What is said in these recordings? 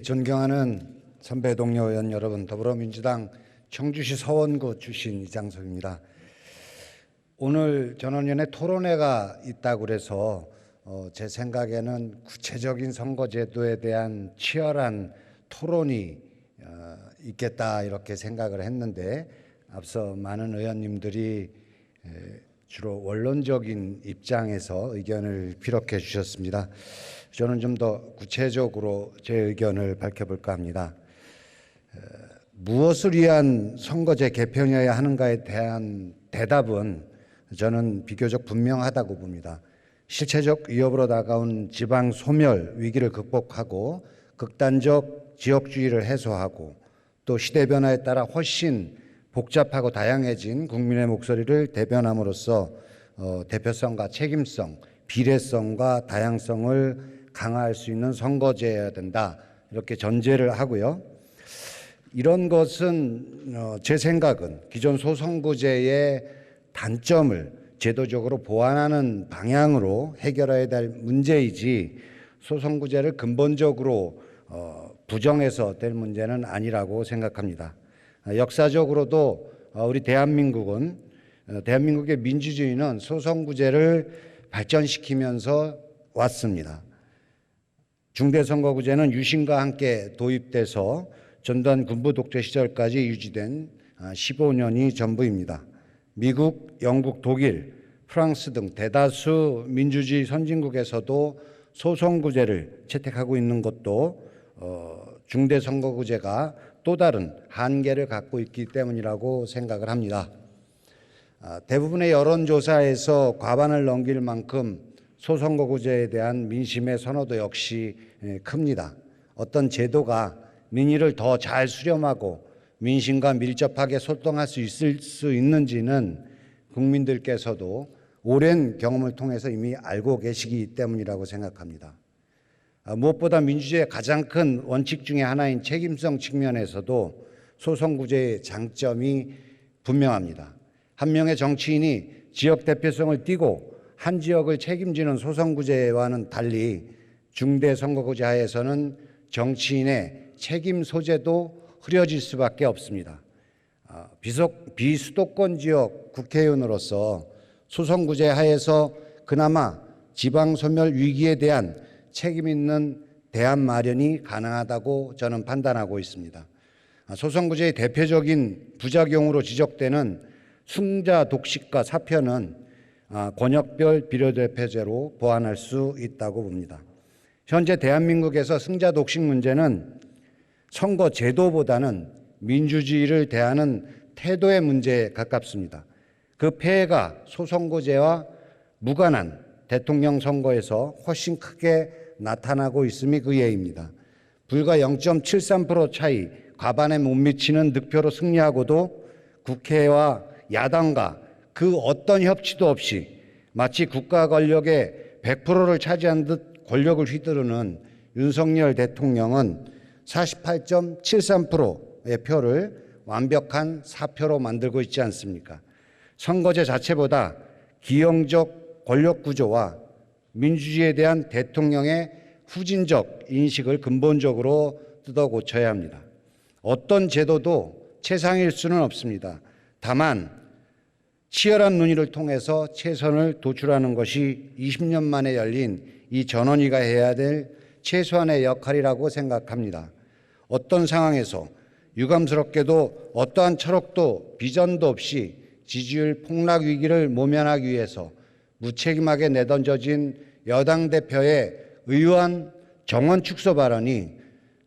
존경하는 선배 동료 의원 여러분, 더불어민주당 청주시 서원구 출신 이장섭입니다. 오늘 전원위원회 토론회가 있다고 그래서 제 생각에는 구체적인 선거제도에 대한 치열한 토론이 있겠다 이렇게 생각을 했는데, 앞서 많은 의원님들이 주로 원론적인 입장에서 의견을 피력해 주셨습니다. 저는 좀 더 구체적으로 제 의견을 밝혀볼까 합니다. 무엇을 위한 선거제 개편이어야 하는가에 대한 대답은 저는 비교적 분명하다고 봅니다. 실체적 위협으로 다가온 지방 소멸 위기를 극복하고 극단적 지역주의를 해소하고 또 시대 변화에 따라 훨씬 복잡하고 다양해진 국민의 목소리를 대변함으로써 대표성과 책임성, 비례성과 다양성을 강화할 수 있는 선거제여야 된다, 이렇게 전제를 하고요. 이런 것은 제 생각은 기존 소선구제의 단점을 제도적으로 보완하는 방향으로 해결해야 될 문제이지 소선구제를 근본적으로 부정해서 될 문제는 아니라고 생각합니다. 역사적으로도 우리 대한민국의 민주주의는 소선구제를 발전시키면서 왔습니다. 중대선거구제는 유신과 함께 도입돼서 전두환 군부 독재 시절까지 유지된 15년이 전부입니다. 미국, 영국, 독일, 프랑스 등 대다수 민주주의 선진국에서도 소선구제를 채택하고 있는 것도 중대선거구제가 또 다른 한계를 갖고 있기 때문이라고 생각을 합니다. 대부분의 여론조사에서 과반을 넘길 만큼 소선거구제에 대한 민심의 선호도 역시 큽니다. 어떤 제도가 민의를 더 잘 수렴하고 민심과 밀접하게 소통할 수 있을 수 있는지는 국민들께서도 오랜 경험을 통해서 이미 알고 계시기 때문이라고 생각합니다. 무엇보다 민주주의의 가장 큰 원칙 중에 하나인 책임성 측면에서도 소선구제의 장점이 분명합니다. 한 명의 정치인이 지역 대표성을 띠고 한 지역을 책임지는 소선구제와는 달리 중대선거구제 하에서는 정치인의 책임 소재도 흐려질 수밖에 없습니다. 비수도권 지역 국회의원으로서 소선구제 하에서 그나마 지방소멸 위기에 대한 책임 있는 대안 마련이 가능하다고 저는 판단하고 있습니다. 소선구제의 대표적인 부작용으로 지적되는 승자 독식과 사표는 권역별 비례대표제로 보완할 수 있다고 봅니다. 현재 대한민국에서 승자 독식 문제는 선거 제도보다는 민주주의를 대하는 태도의 문제에 가깝습니다. 그 폐해가 소선거제와 무관한 대통령 선거에서 훨씬 크게 나타나고 있음이 그 예입니다. 불과 0.73% 차이, 과반에 못 미치는 득표로 승리하고도 국회와 야당과 그 어떤 협치도 없이 마치 국가 권력의 100%를 차지한 듯 권력을 휘두르는 윤석열 대통령은 48.73%의 표를 완벽한 사표로 만들고 있지 않습니까? 선거제 자체보다 기형적 권력 구조와 민주주의에 대한 대통령의 후진적 인식을 근본적으로 뜯어 고쳐야 합니다. 어떤 제도도 최상일 수는 없습니다. 다만 치열한 논의를 통해서 최선을 도출하는 것이 20년 만에 열린 이 전원위가 해야 될 최소한의 역할이라고 생각합니다. 어떤 상황에서 유감스럽게도 어떠한 철학도 비전도 없이 지지율 폭락 위기를 모면하기 위해서 무책임하게 내던져진 여당 대표의 의원 정원 축소 발언이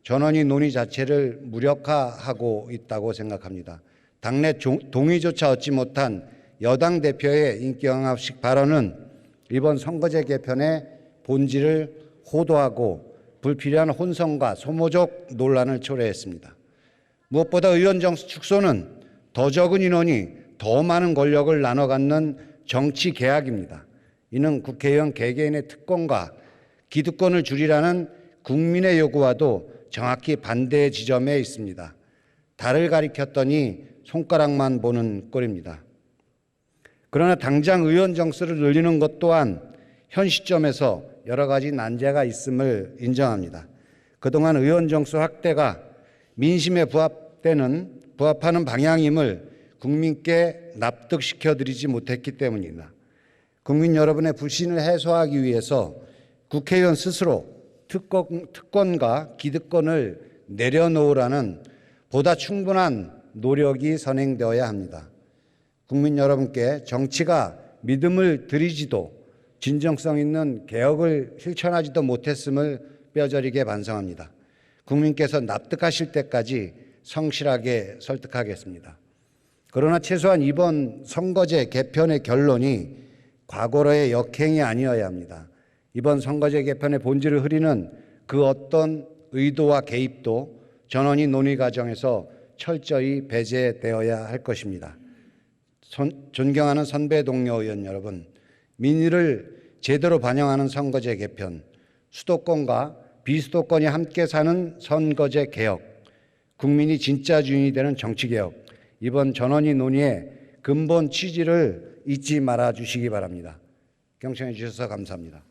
전원위 논의 자체를 무력화하고 있다고 생각합니다. 당내 동의조차 얻지 못한 여당 대표의 인기영합식 발언은 이번 선거제 개편의 본질을 호도하고 불필요한 혼선과 소모적 논란을 초래했습니다. 무엇보다 의원 정수 축소는 더 적은 인원이 더 많은 권력을 나눠 갖는 정치 계약입니다. 이는 국회의원 개개인의 특권과 기득권을 줄이라는 국민의 요구와도 정확히 반대 지점에 있습니다. 달을 가리켰더니 손가락만 보는 꼴입니다. 그러나 당장 의원 정수를 늘리는 것 또한 현 시점에서 여러 가지 난제가 있음을 인정합니다. 그동안 의원 정수 확대가 민심에 부합하는 방향임을 국민께 납득시켜드리지 못했기 때문입니다. 국민 여러분의 불신을 해소하기 위해서 국회의원 스스로 특권과 기득권을 내려놓으라는 보다 충분한 노력이 선행되어야 합니다. 국민 여러분께 정치가 믿음을 들이지도 진정성 있는 개혁을 실천하지도 못했음을 뼈저리게 반성합니다. 국민께서 납득하실 때까지 성실하게 설득하겠습니다. 그러나 최소한 이번 선거제 개편의 결론이 과거로의 역행이 아니어야 합니다. 이번 선거제 개편의 본질을 흐리는 그 어떤 의도와 개입도 전원이 논의 과정에서 철저히 배제되어야 할 것입니다. 존경하는 선배 동료 의원 여러분, 민의를 제대로 반영하는 선거제 개편, 수도권과 비수도권이 함께 사는 선거제 개혁, 국민이 진짜 주인이 되는 정치개혁, 이번 전원의 논의의 근본 취지를 잊지 말아 주시기 바랍니다. 경청해 주셔서 감사합니다.